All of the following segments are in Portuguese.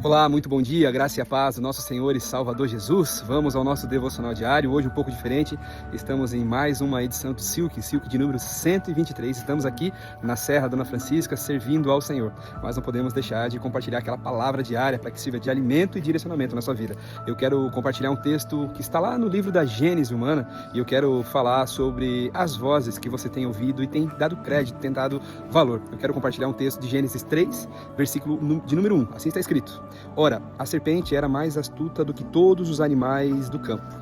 Olá, muito bom dia, graça e a paz do nosso Senhor e Salvador Jesus. Vamos ao nosso devocional diário, hoje um pouco diferente. Estamos em mais uma edição do Silk de número 123. Estamos aqui na Serra Dona Francisca servindo ao Senhor. Mas não podemos deixar de compartilhar aquela palavra diária para que sirva de alimento e direcionamento na sua vida. Eu quero compartilhar um texto que está lá no livro da Gênese humana e eu quero falar sobre as vozes que você tem ouvido e tem dado crédito, tem dado valor. Eu quero compartilhar um texto de Gênesis 3, versículo de número 1. Assim está escrito. Ora, a serpente era mais astuta do que todos os animais do campo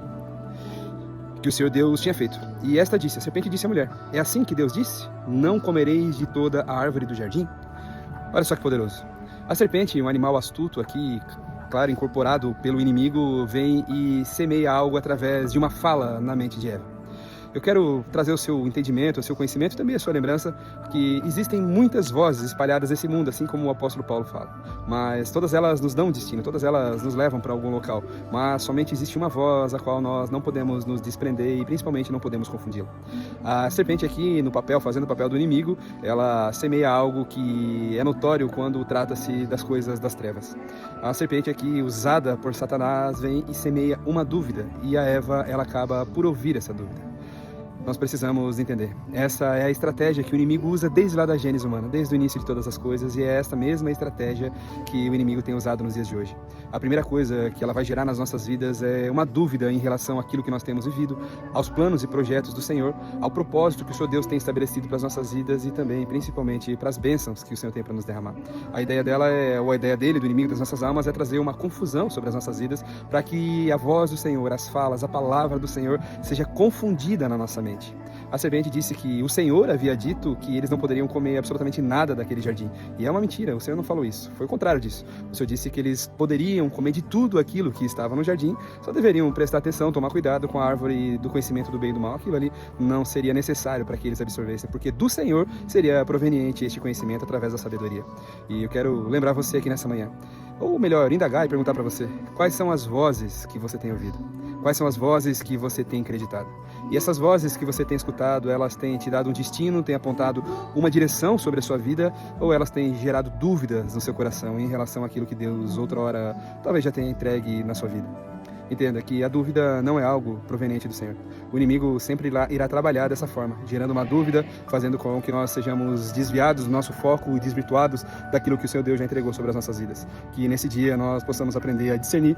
que o Senhor Deus tinha feito. E esta disse, a serpente disse à mulher, é assim que Deus disse? Não comereis de toda a árvore do jardim? Olha só que poderoso. A serpente, um animal astuto aqui, claro, incorporado pelo inimigo, vem e semeia algo através de uma fala na mente de Eva. Eu quero trazer o seu entendimento, o seu conhecimento e também a sua lembrança que existem muitas vozes espalhadas nesse mundo, assim como o apóstolo Paulo fala. Mas todas elas nos dão um destino, todas elas nos levam para algum local. Mas somente existe uma voz a qual nós não podemos nos desprender e principalmente não podemos confundi-la. A serpente aqui no papel, fazendo o papel do inimigo, ela semeia algo que é notório quando trata-se das coisas das trevas. A serpente aqui, usada por Satanás, vem e semeia uma dúvida e a Eva, ela acaba por ouvir essa dúvida. Nós precisamos entender. Essa é a estratégia que o inimigo usa desde lá da Gênese humana, desde o início de todas as coisas, e é esta mesma estratégia que o inimigo tem usado nos dias de hoje. A primeira coisa que ela vai gerar nas nossas vidas é uma dúvida em relação àquilo que nós temos vivido, aos planos e projetos do Senhor, ao propósito que o Senhor Deus tem estabelecido para as nossas vidas e também, principalmente, para as bênçãos que o Senhor tem para nos derramar. A ideia dela ou a ideia dele, do inimigo das nossas almas, é trazer uma confusão sobre as nossas vidas para que a voz do Senhor, as falas, a palavra do Senhor seja confundida na nossa mente. A serpente disse que o Senhor havia dito que eles não poderiam comer absolutamente nada daquele jardim. E é uma mentira, o Senhor não falou isso. Foi o contrário disso. O Senhor disse que eles poderiam comer de tudo aquilo que estava no jardim, só deveriam prestar atenção, tomar cuidado com a árvore do conhecimento do bem e do mal. Aquilo ali não seria necessário para que eles absorvessem, porque do Senhor seria proveniente este conhecimento através da sabedoria. E eu quero lembrar você aqui nessa manhã, ou melhor, indagar e perguntar para você, quais são as vozes que você tem ouvido? Quais são as vozes que você tem acreditado? E essas vozes que você tem escutado, elas têm te dado um destino, têm apontado uma direção sobre a sua vida, ou elas têm gerado dúvidas no seu coração em relação àquilo que Deus outrora talvez já tenha entregue na sua vida? Entenda que a dúvida não é algo proveniente do Senhor. O inimigo sempre irá trabalhar dessa forma, gerando uma dúvida, fazendo com que nós sejamos desviados do nosso foco e desvirtuados daquilo que o Senhor Deus já entregou sobre as nossas vidas. Que nesse dia nós possamos aprender a discernir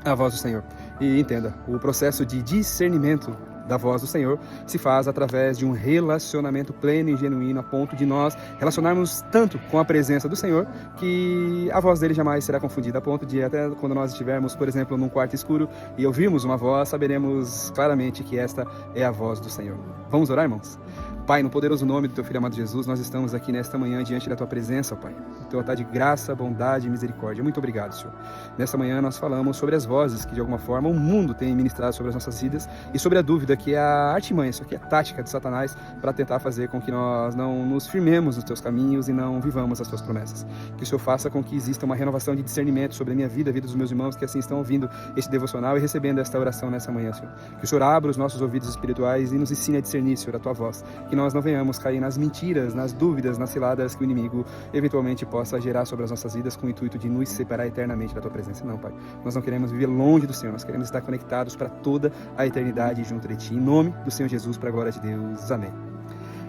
a voz do Senhor. E entenda, o processo de discernimento da voz do Senhor se faz através de um relacionamento pleno e genuíno a ponto de nós relacionarmos tanto com a presença do Senhor que a voz dele jamais será confundida, a ponto de até quando nós estivermos, por exemplo, num quarto escuro e ouvirmos uma voz, saberemos claramente que esta é a voz do Senhor. Vamos orar, irmãos? Pai, no poderoso nome do Teu Filho amado Jesus, nós estamos aqui nesta manhã diante da Tua presença, Pai. O Teu altar de graça, bondade e misericórdia. Muito obrigado, Senhor. Nesta manhã nós falamos sobre as vozes que de alguma forma o mundo tem ministrado sobre as nossas vidas e sobre a dúvida que é a artimanha, isso aqui é a tática de Satanás para tentar fazer com que nós não nos firmemos nos Teus caminhos e não vivamos as Tuas promessas. Que o Senhor faça com que exista uma renovação de discernimento sobre a minha vida, a vida dos meus irmãos que assim estão ouvindo este devocional e recebendo esta oração nessa manhã, Senhor. Que o Senhor abra os nossos ouvidos espirituais e nos ensine a discernir, Senhor, a Tua voz. Que nós não venhamos cair nas mentiras, nas dúvidas, nas ciladas que o inimigo eventualmente possa gerar sobre as nossas vidas com o intuito de nos separar eternamente da Tua presença. Não, Pai. Nós não queremos viver longe do Senhor, nós queremos estar conectados para toda a eternidade junto de Ti. Em nome do Senhor Jesus, para a glória de Deus. Amém.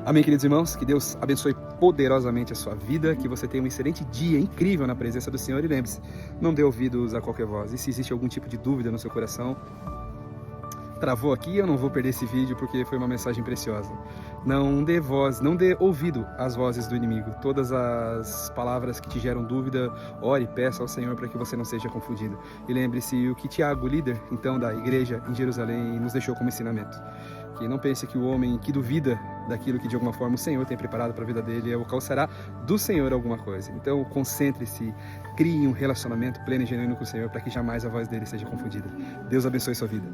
Amém, queridos irmãos, que Deus abençoe poderosamente a sua vida, que você tenha um excelente dia incrível na presença do Senhor e lembre-se, não dê ouvidos a qualquer voz. E se existe algum tipo de dúvida no seu coração, travou aqui, eu não vou perder esse vídeo porque foi uma mensagem preciosa. Não dê voz, não dê ouvido às vozes do inimigo. Todas as palavras que te geram dúvida, ore e peça ao Senhor para que você não seja confundido. E lembre-se o que Tiago, líder então da igreja em Jerusalém, nos deixou como ensinamento. Que não pense que o homem que duvida daquilo que de alguma forma o Senhor tem preparado para a vida dele alcançará do Senhor alguma coisa. Então concentre-se, crie um relacionamento pleno e genuíno com o Senhor para que jamais a voz dele seja confundida. Deus abençoe sua vida.